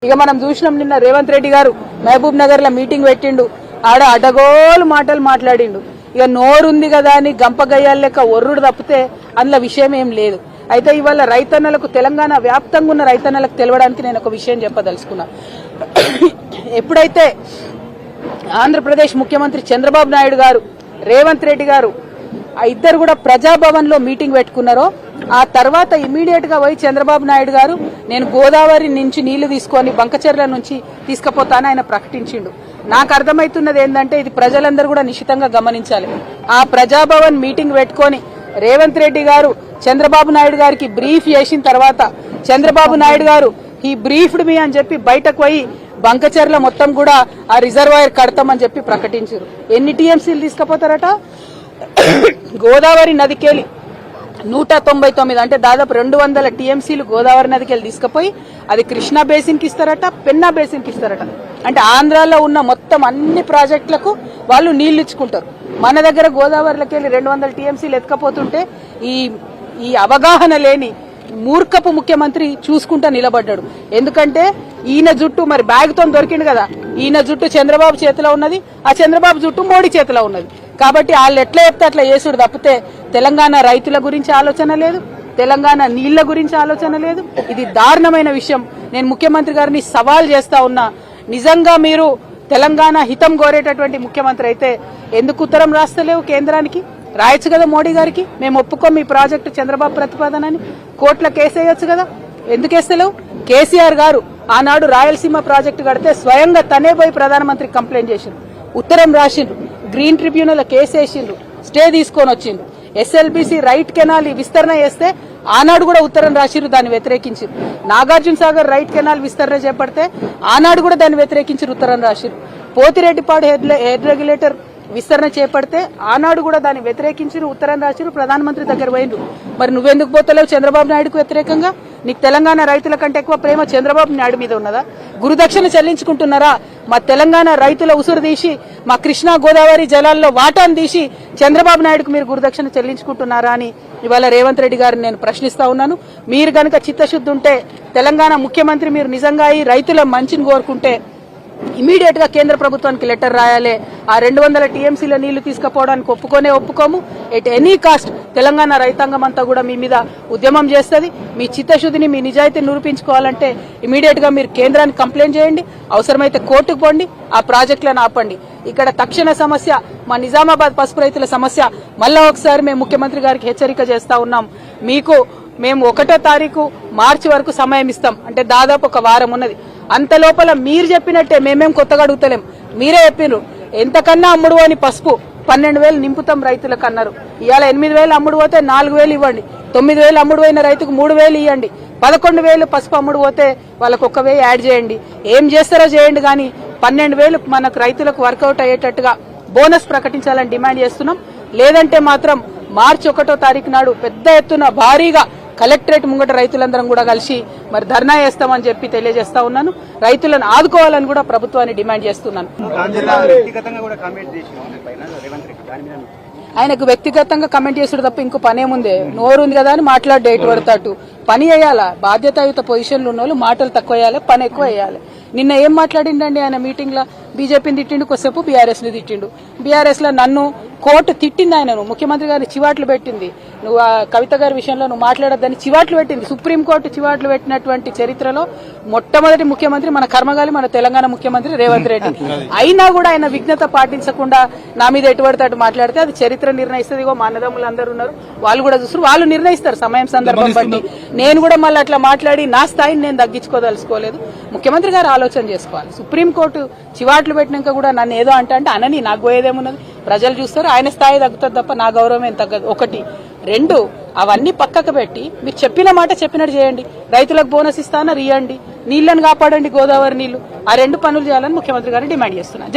ఇక మనం చూసినాం నిన్న రేవంత్ రెడ్డి గారు మహబూబ్ నగర్ లో మీటింగ్ పెట్టిండు. ఆడ అడగోలు మాటలు మాట్లాడిండు. ఇక నోరుంది కదా అని గంపగయ్యాల లెక్క ఒర్రుడు తప్పితే అందులో విషయం ఏం లేదు. అయితే ఇవాళ రైతన్నలకు, తెలంగాణ వ్యాప్తంగా ఉన్న రైతన్నలకు తెలవడానికి నేను ఒక విషయం చెప్పదలుచుకున్నా. ఎప్పుడైతే ఆంధ్రప్రదేశ్ ముఖ్యమంత్రి చంద్రబాబు నాయుడు గారు, రేవంత్ రెడ్డి గారు ఆ ఇద్దరు కూడా ప్రజాభవన్ లో మీటింగ్ పెట్టుకున్నారో ఆ తర్వాత ఇమీడియట్ గా పోయి చంద్రబాబు నాయుడు గారు నేను గోదావరి నుంచి నీళ్లు తీసుకొని బంకచెర్ల నుంచి తీసుకుపోతానని ఆయన ప్రకటించిండు. నాకు అర్థమవుతున్నది ఏంటంటే ఇది ప్రజలందరూ కూడా నిశితంగా గమనించాలి. ఆ ప్రజాభవన్ మీటింగ్ పెట్టుకొని రేవంత్ రెడ్డి గారు చంద్రబాబు నాయుడు గారికి బ్రీఫ్ చేసిన తర్వాత చంద్రబాబు నాయుడు గారు ఈ బ్రీఫ్డ్ మీ అని చెప్పి బయటకు పోయి బంకచెర్ల మొత్తం కూడా ఆ రిజర్వాయర్ కడతామని చెప్పి ప్రకటించారు. ఎన్ని టీఎంసీలు తీసుకుపోతారట? గోదావరి నదికెళ్ళి 199 అంటే దాదాపు 200 టీఎంసీలు గోదావరి నదికెళ్ళి తీసుకుపోయి అది కృష్ణా బేసిన్ కి ఇస్తారట, పెన్నా బేసిన్ కి ఇస్తారట. అంటే ఆంధ్రాలో ఉన్న మొత్తం అన్ని ప్రాజెక్టులకు వాళ్ళు నీళ్లు ఇచ్చుకుంటారు. మన దగ్గర గోదావరిలోకి వెళ్ళి 200 టీఎంసీలు ఎత్తుకపోతుంటే ఈ అవగాహన లేని మూర్ఖపు ముఖ్యమంత్రి చూసుకుంటా నిలబడ్డాడు. ఎందుకంటే ఈయన జుట్టు మరి బ్యాగ్ తో దొరికిండు కదా, ఈయన జుట్టు చంద్రబాబు చేతిలో ఉన్నది, ఆ చంద్రబాబు జుట్టు మోడీ చేతిలో ఉన్నది. కాబట్టి వాళ్ళు ఎట్లా చెప్తే అట్లా చేసుడు తప్పితే తెలంగాణ రైతుల గురించి ఆలోచన లేదు, తెలంగాణ నీళ్ల గురించి ఆలోచన లేదు. ఇది దారుణమైన విషయం. నేను ముఖ్యమంత్రి గారిని సవాల్ చేస్తా ఉన్నా, నిజంగా మీరు తెలంగాణ హితం కోరేటటువంటి ముఖ్యమంత్రి అయితే ఎందుకు ఉత్తరం రాస్తలేవు కేంద్రానికి? రాయొచ్చు కదా మోడీ గారికి, మేము ఒప్పుకోం మీ ప్రాజెక్టు చంద్రబాబు ప్రతిపాదనని, కోర్టులో కేసేయొచ్చు కదా, ఎందుకు వేస్తలేవు? కేసీఆర్ గారు ఆనాడు రాయలసీమ ప్రాజెక్టు కడితే స్వయంగా తనే పోయి ప్రధానమంత్రికి కంప్లైంట్ చేసిండ్రు, ఉత్తరం రాసిండ్రు, గ్రీన్ ట్రిబ్యునల్ కేసేసిండ్రు, స్టే తీసుకొని వచ్చిండ్రు. ఎస్ఎల్బీసీ రైట్ కెనాల్ విస్తరణ చేస్తే ఆనాడు కూడా ఉత్తరం రాసిరు, దాన్ని వ్యతిరేకించారు. నాగార్జున సాగర్ రైట్ కెనాల్ విస్తరణ చేపడితే ఆనాడు కూడా దాన్ని వ్యతిరేకించారు, ఉత్తరం రాసిరు. పోతిరెడ్డిపాడు హెడ్ రెగ్యులేటర్ విస్తరణ చేపడితే ఆనాడు కూడా దాన్ని వ్యతిరేకించారు, ఉత్తరం రాసిరు, ప్రధానమంత్రి దగ్గర పోయిండ్రు. మరి నువ్వెందుకు పోతలేవు చంద్రబాబు నాయుడుకు వ్యతిరేకంగా? నీకు తెలంగాణ రైతుల కంటే ఎక్కువ ప్రేమ చంద్రబాబు నాయుడు మీద ఉన్నదా? గురుదక్షిణ చెల్లించుకుంటున్నారా? మా తెలంగాణ రైతుల ఉసురు తీసి మా కృష్ణా గోదావరి జలాల్లో వాటాను తీసి చంద్రబాబు నాయుడుకు మీరు గురుదక్షిణ చెల్లించుకుంటున్నారా అని ఇవాళ రేవంత్ రెడ్డి గారిని నేను ప్రశ్నిస్తా ఉన్నాను. మీరు గనక చిత్తశుద్ధి ఉంటే, తెలంగాణ ముఖ్యమంత్రి మీరు నిజంగా ఈ రైతుల మంచిని కోరుకుంటే ఇమీడియట్ గా కేంద్ర ప్రభుత్వానికి లెటర్ రాయాలి. ఆ 200 టీఎంసీల నీళ్లు తీసుకుపోవడానికి ఒప్పుకోము. ఎట్ ఎనీ కాస్ట్ తెలంగాణ రైతాంగం అంతా కూడా మీ మీద ఉద్యమం చేస్తుంది. మీ చిత్తశుద్ధిని, మీ నిజాయితీని నిరూపించుకోవాలంటే ఇమీడియట్ గా మీరు కేంద్రానికి కంప్లైంట్ చేయండి, అవసరమైతే కోర్టుకు పోండి, ఆ ప్రాజెక్టులను ఆపండి. ఇక్కడ తక్షణ సమస్య మా నిజామాబాద్ పసుపు రైతుల సమస్య. మళ్ళా ఒకసారి మేము ముఖ్యమంత్రి గారికి హెచ్చరిక చేస్తా ఉన్నాం, మేము 1వ తారీఖు మార్చి వరకు సమయం ఇస్తాం. అంటే దాదాపు ఒక వారం ఉన్నది. అంత లోపల మీరు చెప్పినట్టే మేమేం కొత్తగా అడుగుతలేం, మీరే చెప్పినారు ఎంతకన్నా అమ్ముడు అని పసుపు 12,000 నింపుతాం రైతులకు అన్నారు. ఇవాళ 8,000 అమ్ముడు పోతే 4,000 ఇవ్వండి, 9,000 అమ్ముడు పోయిన రైతుకు 3,000 ఇవ్వండి, 11,000 పసుపు అమ్ముడు పోతే వాళ్ళకు 1,000 యాడ్ చేయండి. ఏం చేస్తారో చేయండి, కానీ 12,000 మనకు రైతులకు వర్కౌట్ అయ్యేటట్టుగా బోనస్ ప్రకటించాలని డిమాండ్ చేస్తున్నాం. లేదంటే మాత్రం మార్చి 1వ తారీఖు నాడు పెద్ద ఎత్తున భారీగా కలెక్టరేట్ ముంగట రైతులందరం కూడా కలిసి మరి ధర్నా చేస్తామని చెప్పి తెలియజేస్తా ఉన్నాను. రైతులను ఆదుకోవాలని కూడా ప్రభుత్వాన్ని డిమాండ్ చేస్తున్నాను. ఆయనకు వ్యక్తిగతంగా కమెంట్ చేసుడు తప్ప ఇంకో పనేముందే? నోరు ఉంది కదా అని మాట్లాడే ఎటు పడతాటు పని వేయాలా? బాధ్యతాయుత పొజిషన్లు ఉన్న వాళ్ళు మాటలు తక్కువ వేయాలి, పని ఎక్కువ వేయాలి. నిన్న ఏం మాట్లాడిండండి ఆయన మీటింగ్ లో? బీజేపీని తిట్టిండు, కొద్దిసేపు బీఆర్ఎస్ ని తిట్టిండు. బీఆర్ఎస్ లో నన్ను కోర్టు తిట్టింది, ఆయనను ముఖ్యమంత్రి గారిని చివాట్లు పెట్టింది. నువ్వు ఆ కవిత గారి విషయంలో నువ్వు మాట్లాడొద్దని చివాట్లు పెట్టింది. సుప్రీంకోర్టు చివాట్లు పెట్టినటువంటి చరిత్రలో మొట్టమొదటి ముఖ్యమంత్రి మన కర్మగాలి, మన తెలంగాణ ముఖ్యమంత్రి రేవంత్ రెడ్డి. అయినా కూడా ఆయన విఘ్నత పాటించకుండా నా మీద ఎటుపడితే మాట్లాడితే అది చరిత్ర నిర్ణయిస్తుంది. మా అన్నదమ్ములు అందరూ ఉన్నారు, వాళ్ళు కూడా చూస్తారు, వాళ్ళు నిర్ణయిస్తారు సమయం సందర్భం బట్టి. నేను కూడా మళ్ళీ అట్లా మాట్లాడి నా స్థాయిని నేను తగ్గించుకోదలుచుకోలేదు. ముఖ్యమంత్రి గారు ఆలోచన చేసుకోవాలి. సుప్రీంకోర్టు చివాట్లు పెట్టినాక కూడా నన్ను ఏదో అంటే అనని, నాకు పోయేదేమున్నది? ప్రజలు చూస్తారు, ఆయన స్థాయి తగ్గుతుంది తప్ప నా గౌరవం ఏం తగ్గదు. 1, 2 అవన్నీ పక్కకు పెట్టి మీరు చెప్పిన మాట చెప్పినట్టు చేయండి. రైతులకు బోనస్ ఇస్తానని ఇవ్వండి, నీళ్లను కాపాడండి, గోదావరి నీళ్లు. ఆ 2 పనులు చేయాలని ముఖ్యమంత్రి గారిని డిమాండ్ చేస్తున్నారు.